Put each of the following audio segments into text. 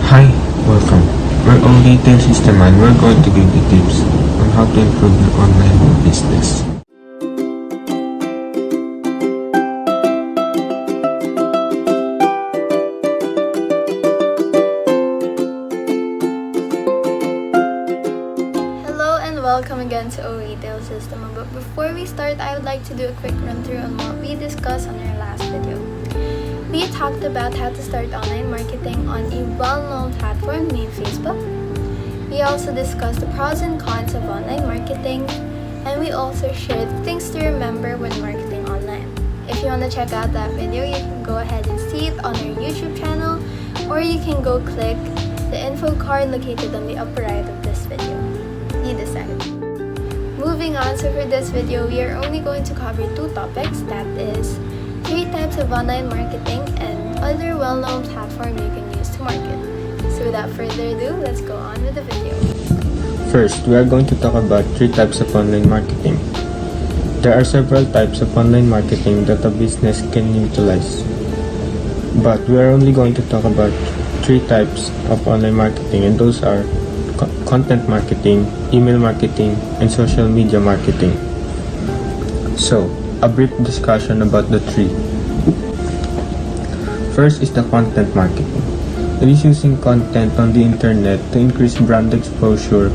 Hi, welcome. We're O-RetailSystima and we're going to give you tips on how to improve your online business. Hello and welcome again to O-RetailSystima. But before we start, I would like to do a quick run through on what we discussed on our last video. We talked about how to start online marketing on a well-known platform named Facebook. We also discussed the pros and cons of online marketing, and we also shared things to remember when marketing online. If you want to check out that video, you can go ahead and see it on our YouTube channel, or you can go click the info card located on the upper right of this video. You decide. Moving on, so for this video, we are only going to cover two topics, that is 3 types of online marketing and other well-known platforms you can use to market. So without further ado, let's go on with the video. First, we are going to talk about 3 types of online marketing. There are several types of online marketing that a business can utilize, but we are only going to talk about 3 types of online marketing, and those are content marketing, email marketing, and social media marketing. So, a brief discussion about the 3. First is the content marketing. It is using content on the internet to increase brand exposure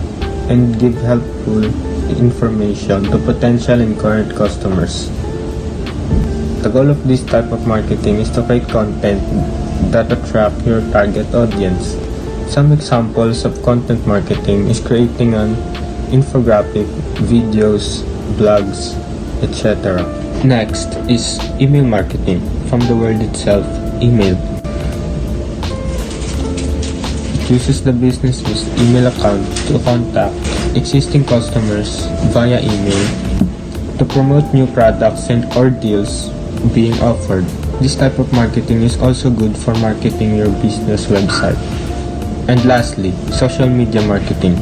and give helpful information to potential and current customers. The goal of this type of marketing is to create content that attract your target audience. Some examples of content marketing is creating an infographic, videos, blogs, etc. Next is email marketing, from the word itself, email. It uses the business's email account to contact existing customers via email to promote new products and or deals being offered. This type of marketing is also good for marketing your business website. And lastly, social media marketing.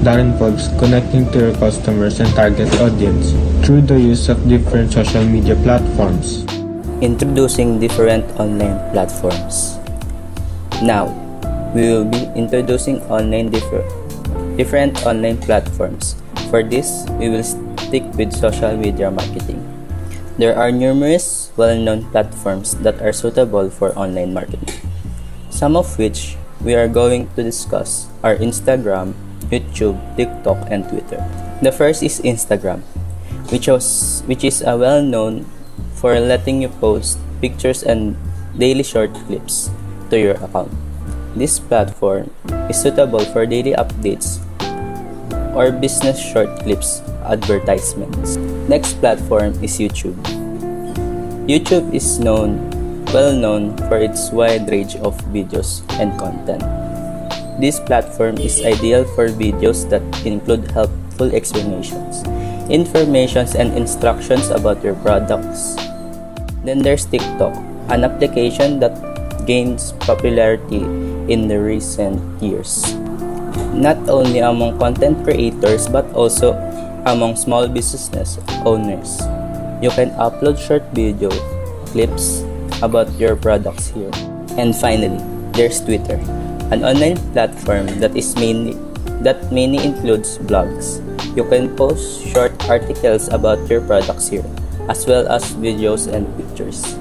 That involves connecting to your customers and target audience through the use of different social media platforms. Introducing different online platforms. Now, we will be introducing different online platforms. For this, we will stick with social media marketing. There are numerous well-known platforms that are suitable for online marketing, some of which we are going to discuss are Instagram, YouTube, TikTok, and Twitter. The first is Instagram, which is well-known for letting you post pictures and daily short clips to your account. This platform is suitable for daily updates or business short clips advertisements. Next platform is YouTube. YouTube is well known for its wide range of videos and content. This platform is ideal for videos that include helpful explanations, informations, and instructions about your products. Then there's TikTok, an application that gains popularity in the recent years, not only among content creators but also among small business owners. You can upload short video clips about your products here. And finally, there's Twitter, an online platform that mainly includes blogs. You can post short articles about your products here, as well as videos and pictures.